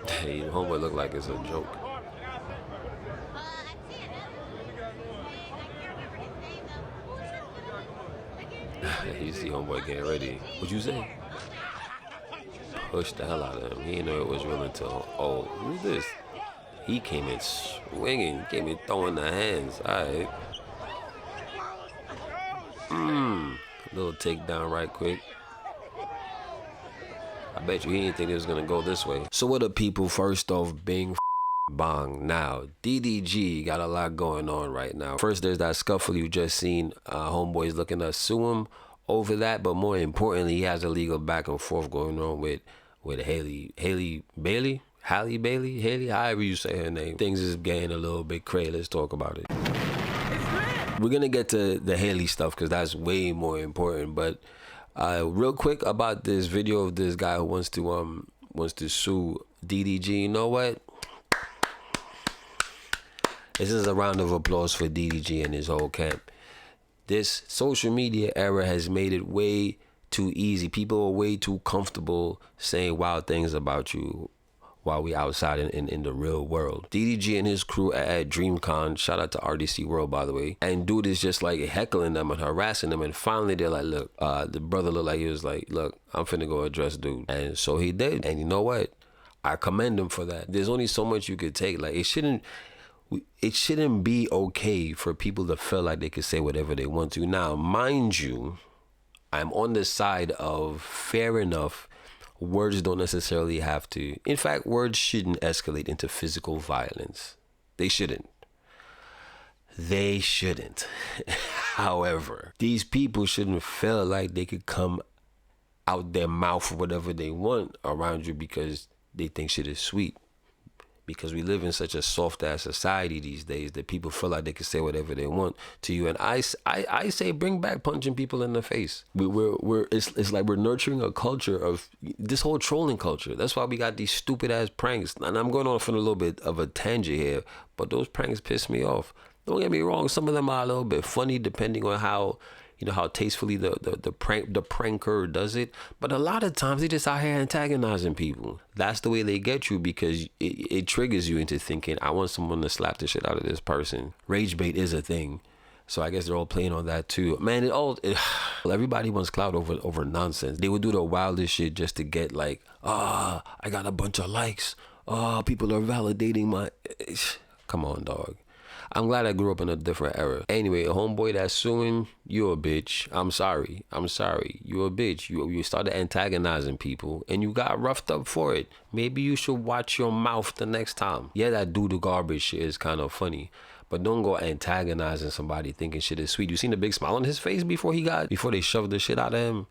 Hey, homeboy look like it's a joke. You see homeboy getting ready. What you say? Push the hell out of him. He didn't know it was real until, oh, who's this? He came in swinging, came in throwing the hands. All right. Little takedown right quick. I bet you he didn't think it was going to go this way. So what are people first off being bong? Now, DDG got a lot going on right now. First, there's that scuffle you just seen. Homeboys looking to sue him over that, but more importantly, he has a legal back and forth going on with Halle Bailey. Halle Bailey, Haley, however you say her name. Things is getting a little bit crazy. Let's talk about it. We're gonna get to the Haley stuff because that's way more important. But real quick about this video of this guy who wants to sue DDG. You know what? This is a round of applause for DDG and his whole camp. This social media era has made it way too easy. People are way too comfortable saying wild things about you while we outside in the real world. DDG and his crew at Dreamcon, shout out to RDC World, by the way, and dude is just like heckling them and harassing them, and finally they're like, look, the brother looked like he was like, look, I'm finna go address dude. And so he did. And you know what? I commend him for that. There's only so much you could take. Like, it shouldn't be okay for people to feel like they can say whatever they want to. Now, mind you, I'm on the side of fair enough. Words don't necessarily have to. In fact, words shouldn't escalate into physical violence. They shouldn't. They shouldn't. However, these people shouldn't feel like they could come out their mouth whatever they want around you because they think shit is sweet. Because we live in such a soft ass society these days that people feel like they can say whatever they want to you. And I say bring back punching people in the face. It's like we're nurturing a culture of this whole trolling culture. That's why we got these stupid ass pranks. And I'm going on for a little bit of a tangent here, but those pranks piss me off. Don't get me wrong, some of them are a little bit funny depending on how tastefully the pranker does it. But a lot of times they just out here antagonizing people. That's the way they get you because it triggers you into thinking, I want someone to slap the shit out of this person. Rage bait is a thing. So I guess they're all playing on that too. Man, everybody wants clout over nonsense. They would do the wildest shit just to get like, I got a bunch of likes. People are validating my... Come on, dog. I'm glad I grew up in a different era. Anyway, a homeboy that's suing, you a bitch. I'm sorry. You a bitch. You started antagonizing people and you got roughed up for it. Maybe you should watch your mouth the next time. Yeah, that doo-doo garbage shit is kind of funny. But don't go antagonizing somebody thinking shit is sweet. You seen the big smile on his face before they shoved the shit out of him?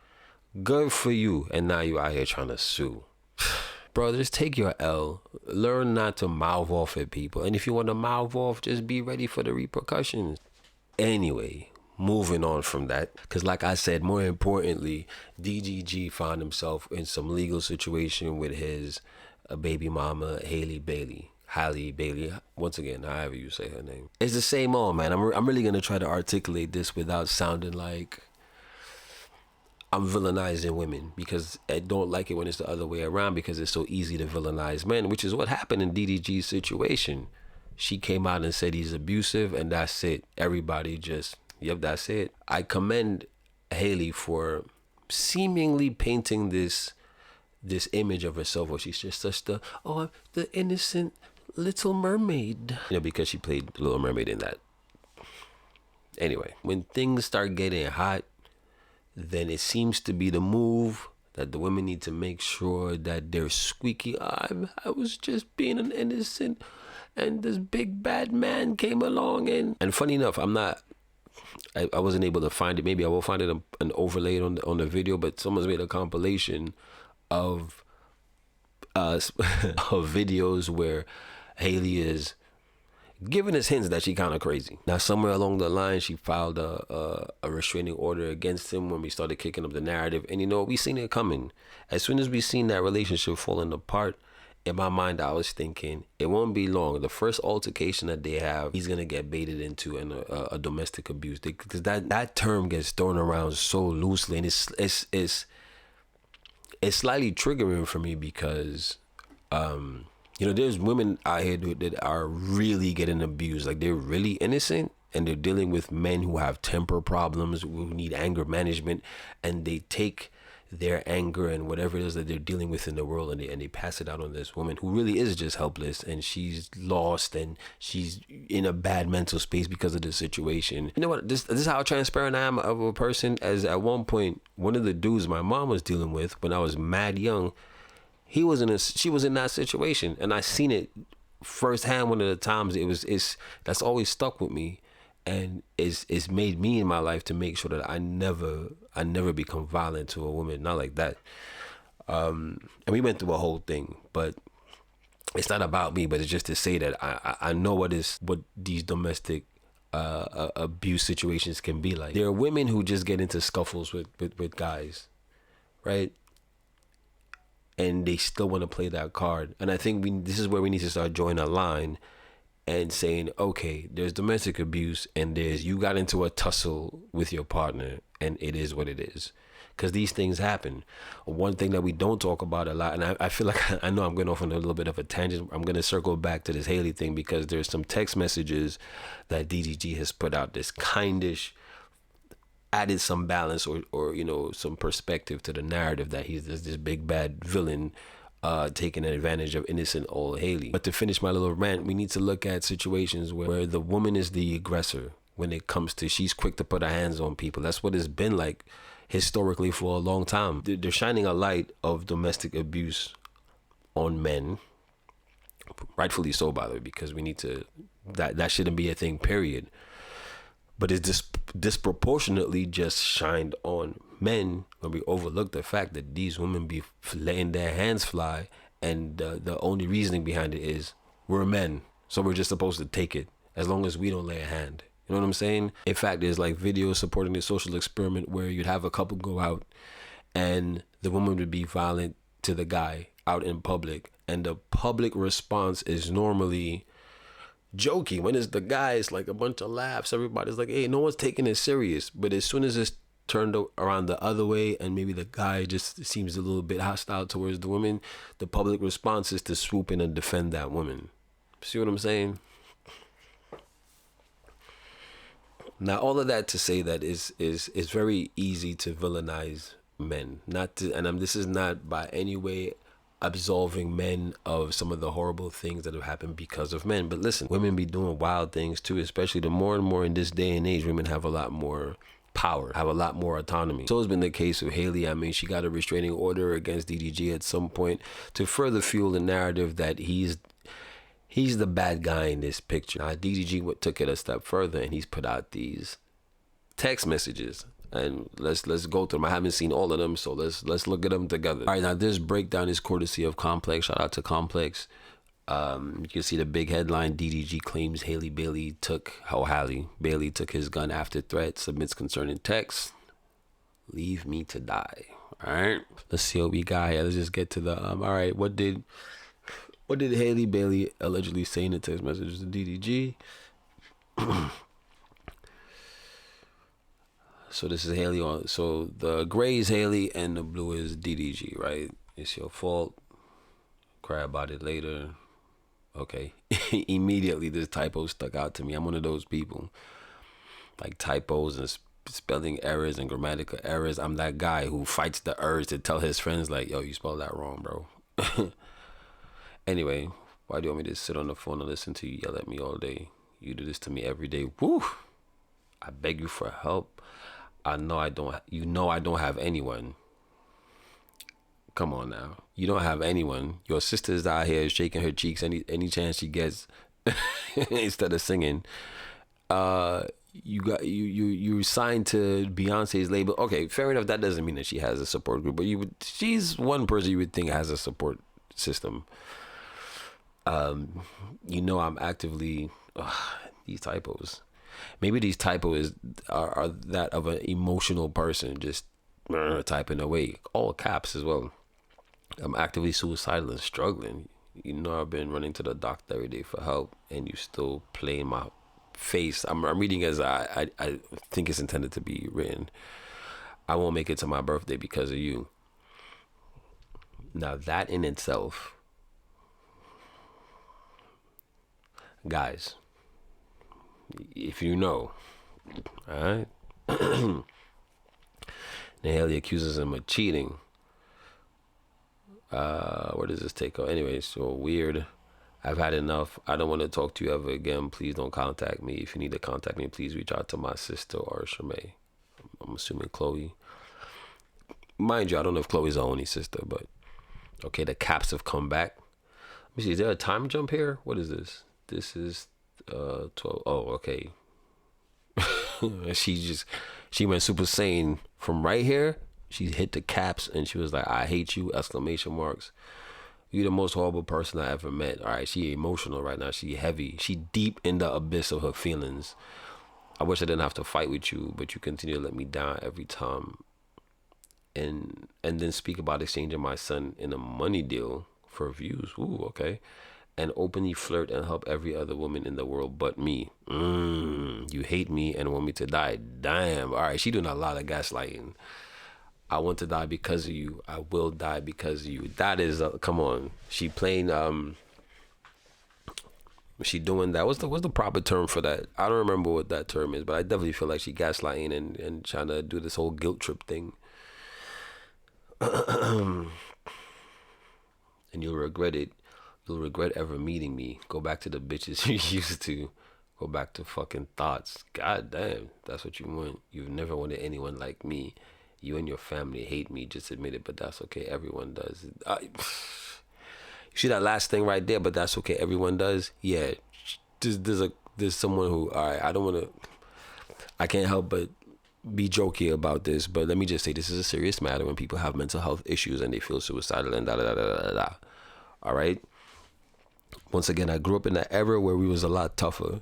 Good for you. And now you out here trying to sue. Bro, just take your L. Learn not to mouth off at people. And if you want to mouth off, just be ready for the repercussions. Anyway, moving on from that. Because like I said, more importantly, DDG found himself in some legal situation with his baby mama, Halle Bailey. Halle Bailey, once again, however you say her name. It's the same old, man. I'm really going to try to articulate this without sounding like I'm villainizing women, because I don't like it when it's the other way around, because it's so easy to villainize men, which is what happened in DDG's situation. She came out and said he's abusive, and that's it. Everybody just, yep, that's it. I commend Haley for seemingly painting this image of herself where she's just such the innocent Little Mermaid. Because she played the Little Mermaid in that. Anyway, when things start getting hot, then it seems to be the move that the women need to make sure that they're squeaky. I was just being an innocent, and this big bad man came along and funny enough, I wasn't able to find it. Maybe I will find it an overlay on the video, but someone's made a compilation of of videos where Haley is giving us hints that she kind of crazy. Now, somewhere along the line, she filed a restraining order against him when we started kicking up the narrative. And we seen it coming. As soon as we seen that relationship falling apart, in my mind, I was thinking, it won't be long. The first altercation that they have, he's going to get baited into a domestic abuse. Because that term gets thrown around so loosely. And it's slightly triggering for me because You know, there's women out here that are really getting abused. Like, they're really innocent and they're dealing with men who have temper problems, who need anger management, and they take their anger and whatever it is that they're dealing with in the world, and they pass it out on this woman who really is just helpless, and she's lost and she's in a bad mental space because of the situation. You know what? This is how transparent I am of a person. As at one point, one of the dudes my mom was dealing with when I was mad young, she was in that situation, and I seen it firsthand. One of the times that's always stuck with me, and it's made me in my life to make sure that I never become violent to a woman, not like that. And we went through a whole thing, but it's not about me, but it's just to say that I know what these domestic abuse situations can be like. There are women who just get into scuffles with guys, right? And they still want to play that card. And I think this is where we need to start drawing a line and saying, okay, there's domestic abuse and you got into a tussle with your partner, and it is what it is. Because these things happen. One thing that we don't talk about a lot, and I feel like I know I'm going off on a little bit of a tangent. I'm going to circle back to this Halle thing, because there's some text messages that DDG has put out, this kindish, added some balance or you know, some perspective to the narrative that he's this big bad villain taking advantage of innocent old Halle. But to finish my little rant, we need to look at situations where the woman is the aggressor when it comes to, she's quick to put her hands on people. That's what it's been like historically for a long time. They're shining a light of domestic abuse on men, rightfully so, by the way, because we need to, that shouldn't be a thing, period. But it's disproportionately just shined on men when we overlook the fact that these women be letting their hands fly, and the only reasoning behind it is we're men, so we're just supposed to take it as long as we don't lay a hand. You know what I'm saying? In fact, there's like videos supporting this social experiment where you'd have a couple go out and the woman would be violent to the guy out in public, and the public response is normally joking. When it's the guy, it's like a bunch of laughs. Everybody's like, hey, no one's taking it serious. But as soon as it's turned around the other way, and maybe the guy just seems a little bit hostile towards the woman, the public response is to swoop in and defend that woman. See what I'm saying? Now, all of that to say that is very easy to villainize men. This is not by any way absolving men of some of the horrible things that have happened because of men. But listen, women be doing wild things too, especially the more and more in this day and age, women have a lot more power, have a lot more autonomy. So it's been the case with Halle. I mean, she got a restraining order against DDG at some point to further fuel the narrative that he's the bad guy in this picture. Now, DDG took it a step further, and he's put out these text messages. And let's go through them. I haven't seen all of them, so let's look at them together. All right, now this breakdown is courtesy of Complex. Shout out to Complex. You can see the big headline: DDG claims Halle Bailey took his gun after threat, submits concerning text. Leave me to die. All right, let's see what we got here. Let's just get to the all right. What did Halle Bailey allegedly say in the text messages to DDG? So this is Halle so the gray is Halle and the blue is DDG, right? It's your fault. Cry about it later. Okay. Immediately this typo stuck out to me. I'm one of those people. Like typos and spelling errors and grammatical errors. I'm that guy who fights the urge to tell his friends like, yo, you spelled that wrong, bro. Anyway, why do you want me to sit on the phone and listen to you yell at me all day? You do this to me every day. Woo! I beg you for help. I know I don't have anyone. Come on now. You don't have anyone. Your sister's out here shaking her cheeks any chance she gets instead of singing. You signed to Beyonce's label. Okay, fair enough. That doesn't mean that she has a support group, but she's one person you would think has a support system. I'm actively these typos. Maybe these typos are that of an emotional person just typing away, all caps as well. I'm actively suicidal and struggling. You know, I've been running to the doctor every day for help, and you still play in my face. I'm reading as I think it's intended to be written. I won't make it to my birthday because of you. Now that in itself Guys, if you know, alright? Then Halle accuses him of cheating. Where does this take us? Anyway, so weird. I've had enough. I don't want to talk to you ever again. Please don't contact me. If you need to contact me, please reach out to my sister or Shamay. I'm assuming Chloe. Mind you, I don't know if Chloe's the only sister, but okay, the caps have come back. Let me see, is there a time jump here? What is this? This is 12. Oh, okay. She went Super Saiyan from right here. She hit the caps and she was like, I hate you, exclamation marks. You're the most horrible person I ever met. All right, she emotional right now. She heavy. She deep in the abyss of her feelings. I wish I didn't have to fight with you, but you continue to let me down every time. And then speak about exchanging my son in a money deal for views. Ooh, okay. And openly flirt and help every other woman in the world but me. You hate me and want me to die. Damn. All right, she doing a lot of gaslighting. I want to die because of you. I will die because of you. That is, come on. She playing, she doing that. What's the proper term for that? I don't remember what that term is, but I definitely feel like she gaslighting and trying to do this whole guilt trip thing. And you'll regret it. You'll regret ever meeting me. Go back to the bitches you used to. Go back to fucking thoughts. God damn, that's what you want. You've never wanted anyone like me. You and your family hate me. Just admit it, but that's okay. Everyone does. You see that last thing right there? But that's okay. Everyone does. Yeah. There's someone who. All right. I don't want to. I can't help but be jokey about this, but let me just say this is a serious matter when people have mental health issues and they feel suicidal and da da da da da da. All right. Once again, I grew up in that era where we was a lot tougher.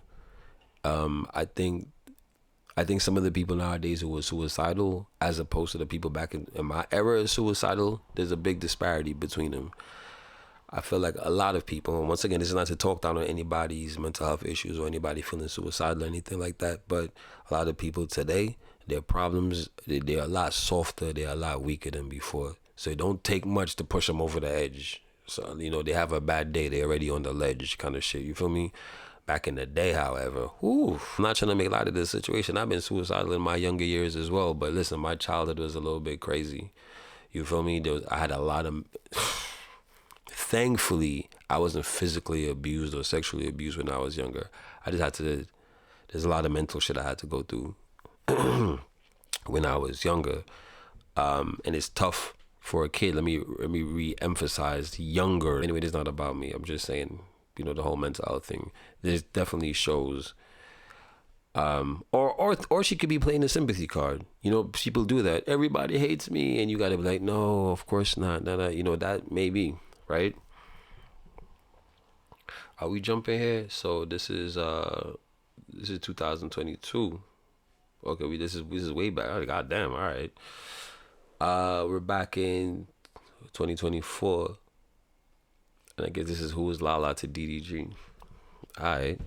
I think some of the people nowadays who were suicidal, as opposed to the people back in my era suicidal, there's a big disparity between them. I feel like a lot of people, and once again, this is not to talk down on anybody's mental health issues or anybody feeling suicidal or anything like that, but a lot of people today, their problems, they're a lot softer, they're a lot weaker than before. So it don't take much to push them over the edge. So, they have a bad day, they're already on the ledge kind of shit, you feel me? Back in the day, however, I'm not trying to make light of this situation. I've been suicidal in my younger years as well, but listen, my childhood was a little bit crazy. You feel me? I had a lot of... Thankfully, I wasn't physically abused or sexually abused when I was younger. I just had to... There's a lot of mental shit I had to go through when I was younger. And it's tough for a kid. Let me re-emphasize younger. Anyway, it's not about me. I'm just saying... the whole mental health thing. This definitely shows, or she could be playing a sympathy card. People do that. Everybody hates me, and you gotta be like, no, of course not. No, that may be right. Are we jumping here? So this is 2022. Okay, this is way back. Oh, God damn. All right. We're back in 2024. And I guess this is who is Lala to DDG. Alright.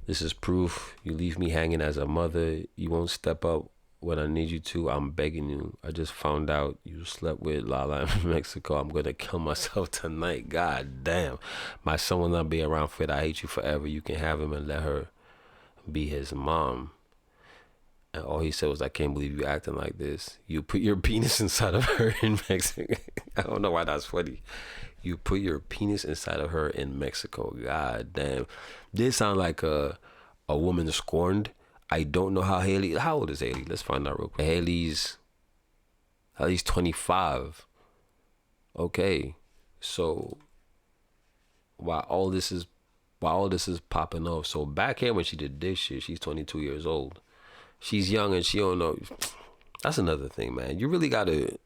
This is proof. You leave me hanging as a mother. You won't step up when I need you to. I'm begging you. I just found out you slept with Lala in Mexico. I'm going to kill myself tonight. God damn. My son will not be around for it. I hate you forever. You can have him and let her be his mom. And all he said was, I can't believe you acting like this. You put your penis inside of her in Mexico. I don't know why that's funny. You put your penis inside of her in Mexico. God damn. This sounds like a woman scorned. I don't know how old is Halle? Let's find out real quick. Haley's 25. Okay. So while all this is popping off, so back here when she did this shit, she's 22 years old. She's young and she don't know. That's another thing, man. You really gotta...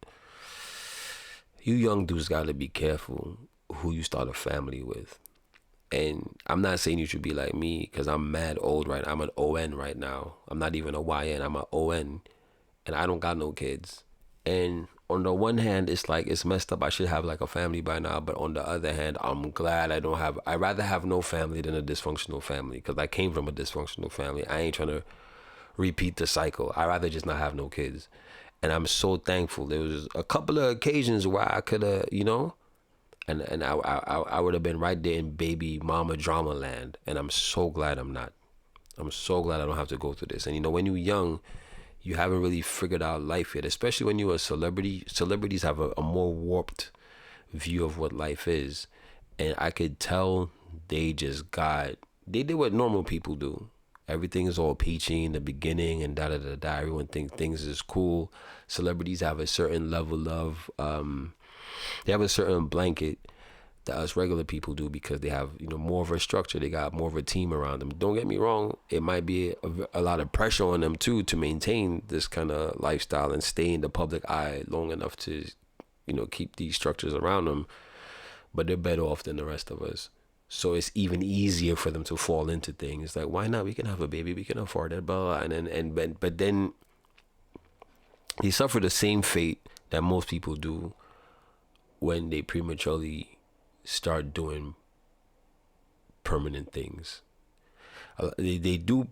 You young dudes gotta be careful who you start a family with. And I'm not saying you should be like me, because I'm mad old right now. I'm an ON right now. I'm not even a YN. I'm an ON. And I don't got no kids. And on the one hand, it's like, it's messed up. I should have like a family by now. But on the other hand, I'm glad I'd rather have no family than a dysfunctional family. Because I came from a dysfunctional family. I ain't trying to repeat the cycle. I'd rather just not have no kids. And I'm so thankful. There was a couple of occasions where I could have, And I would have been right there in baby mama drama land. And I'm so glad I'm not. I'm so glad I don't have to go through this. And you know, when you're young, you haven't really figured out life yet, especially when you're a celebrity. Celebrities have a more warped view of what life is. And I could tell they did what normal people do. Everything is all peachy in the beginning and da da da da. Everyone thinks things is cool. Celebrities have a certain level of, they have a certain blanket that us regular people do because they have, you know, more of a structure. They got more of a team around them. Don't get me wrong. It might be a lot of pressure on them too to maintain this kind of lifestyle and stay in the public eye long enough to, you know, keep these structures around them. But they're better off than the rest of us. So it's even easier for them to fall into things like, why not? We can have a baby. We can afford it. Blah, blah. But then they suffer the same fate that most people do when they prematurely start doing permanent things. They do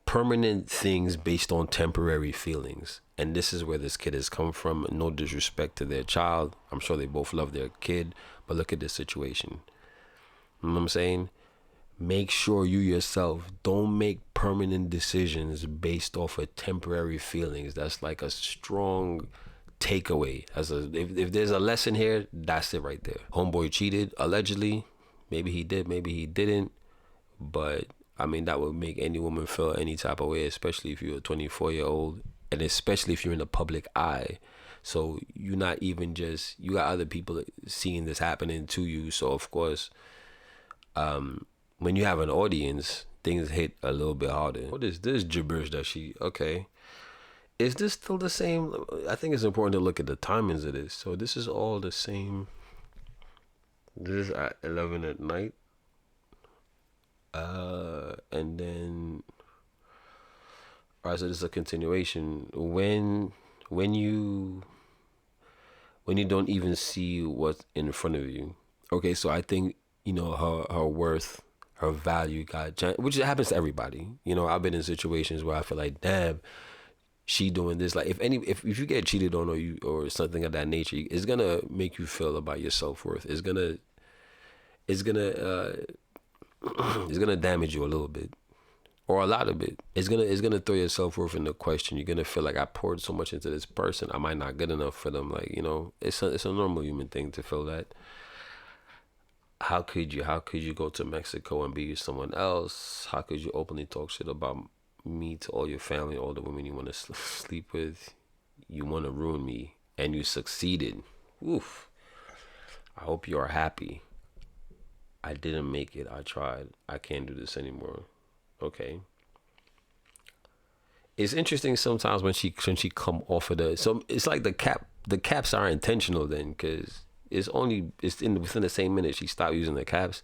permanent things based on temporary feelings. And this is where this kid has come from. No disrespect to their child. I'm sure they both love their kid. But look at this situation. You know what I'm saying? Make sure you yourself don't make permanent decisions based off of temporary feelings. That's like a strong takeaway. If there's a lesson here, that's it right there. Homeboy cheated allegedly. Maybe he did, maybe he didn't. But I mean, that would make any woman feel any type of way, especially if you're a 24-year-old, and especially if you're in the public eye. So you're not even just, you got other people seeing this happening to you. So of course, when you have an audience, things hit a little bit harder. What is this gibberish that okay. Is this still the same? I think it's important to look at the timings of this. So this is all the same. This is at 11 at night. And then, all right, so this is a continuation. When you don't even see what's in front of you. Okay, so I think, you know, her worth, her value which happens to everybody. You know, I've been in situations where I feel like, damn, she doing this. Like if you get cheated on or something of that nature, it's gonna make you feel about your self-worth. It's gonna it's gonna damage you a little bit or a lot of it. It's gonna throw your self-worth into question. You're gonna feel like, I poured so much into this person, am I not good enough for them? Like, you know, it's a normal human thing to feel that. How could you go to Mexico and be with someone else? How could you openly talk shit about me to all your family, all the women you want to sleep with? You want to ruin me, and you succeeded. Oof. I hope you are happy. I didn't make it. I tried. I can't do this anymore. Okay. It's interesting sometimes when she come off of so it's like the caps are intentional then, because within the same minute she stopped using the caps.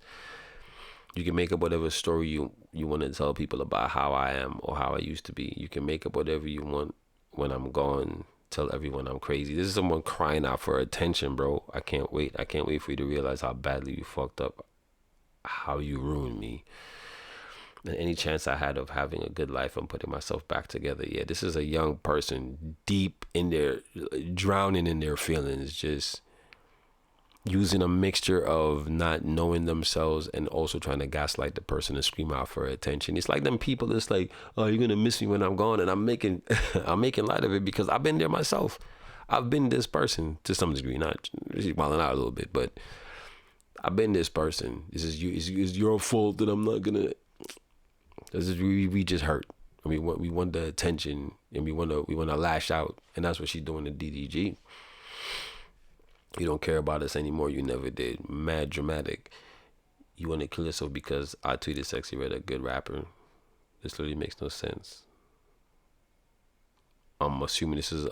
You can make up whatever story you want to tell people about how I am or how I used to be. You can make up whatever you want when I'm gone. Tell everyone I'm crazy. This is someone crying out for attention, bro. I can't wait for you to realize how badly you fucked up, how you ruined me. And any chance I had of having a good life and putting myself back together. Yeah, this is a young person deep in their, drowning in their feelings, just using a mixture of not knowing themselves and also trying to gaslight the person and scream out for attention. It's like them people that's like, oh, you're gonna miss me when I'm gone, and I'm making light of it because I've been there myself. I've been this person to some degree, not wilding out a little bit, but I've been this person. This is you. It's your fault that I'm not gonna. This is we just hurt. And we want the attention, and we want to lash out, and that's what she's doing to DDG. You don't care about us anymore. You never did. Mad dramatic. You want to kill yourself because I tweeted Sexy Red a good rapper. This literally makes no sense. I'm assuming this is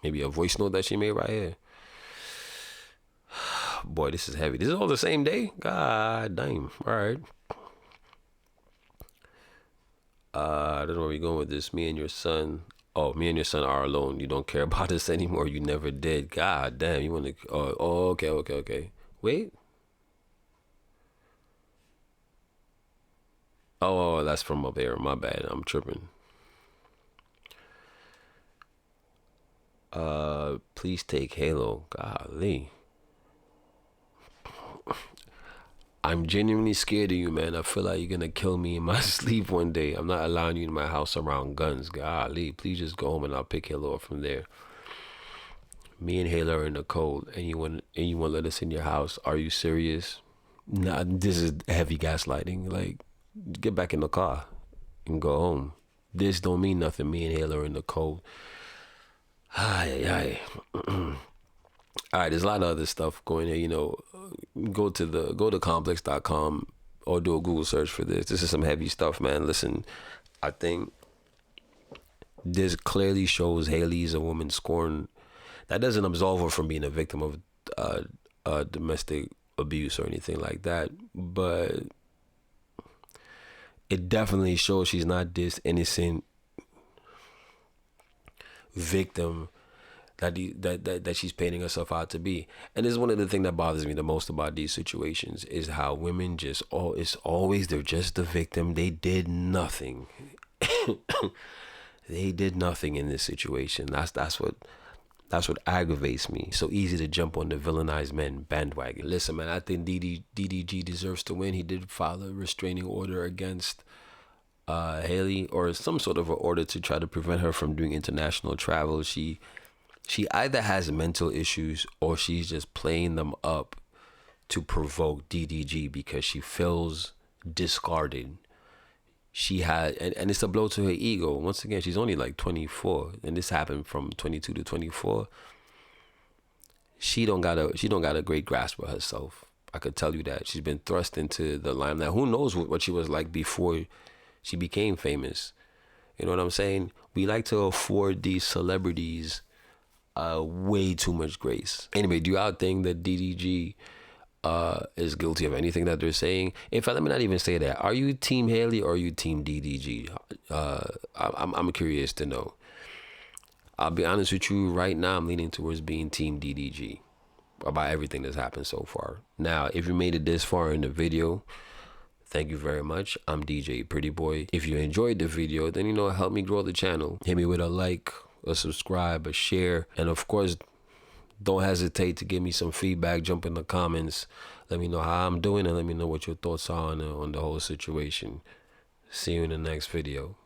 maybe a voice note that she made right here. Boy, this is heavy. This is all the same day? God damn. All right. I don't know where we're going with this. Me and your son. Oh, me and your son are alone. You don't care about us anymore. You never did. God damn. You want to... Oh, okay. Wait. Oh, that's from up there. My bad. I'm tripping. Please take Halo. Golly. I'm genuinely scared of you, man. I feel like you're gonna kill me in my sleep one day. I'm not allowing you in my house around guns. Golly, please just go home and I'll pick Halo up from there. Me and Halo are in the cold, and you want to let us in your house? Are you serious? Nah, this is heavy gaslighting. Like, get back in the car and go home. This don't mean nothing. Me and Halo are in the cold. Ay. All right, there's a lot of other stuff going here. You know, go to complex.com or do a Google search for this. This is some heavy stuff, man. Listen, I think this clearly shows Haley's a woman scorned. That doesn't absolve her from being a victim of domestic abuse or anything like that, but it definitely shows she's not this innocent victim that she's painting herself out to be. And this is one of the things that bothers me the most about these situations, is how women just it's always they're just the victim. They did nothing. They did nothing in this situation. That's what aggravates me. So easy to jump on the villainized men bandwagon. Listen, man, I think DDG deserves to win. He did file a restraining order against Haley, or some sort of an order to try to prevent her from doing international travel. She either has mental issues or she's just playing them up to provoke DDG because she feels discarded. She had, and it's a blow to her ego. Once again, she's only like 24, and this happened from 22 to 24. She don't got a great grasp of herself. I could tell you that. She's been thrust into the limelight. Who knows what she was like before she became famous? You know what I'm saying? We like to afford these celebrities way too much grace. Anyway, do y'all think that DDG is guilty of anything that they're saying? In fact, let me not even say that. Are you Team Haley or are you Team DDG? I'm curious to know. I'll be honest with you, right now I'm leaning towards being Team DDG about everything that's happened so far. Now, if you made it this far in the video, thank you very much. I'm DJ Pretty Boy. If you enjoyed the video, then help me grow the channel. Hit me with a like, a subscribe, a share, and of course, don't hesitate to give me some feedback. Jump in the comments. Let me know how I'm doing and let me know what your thoughts are on the whole situation. See you in the next video.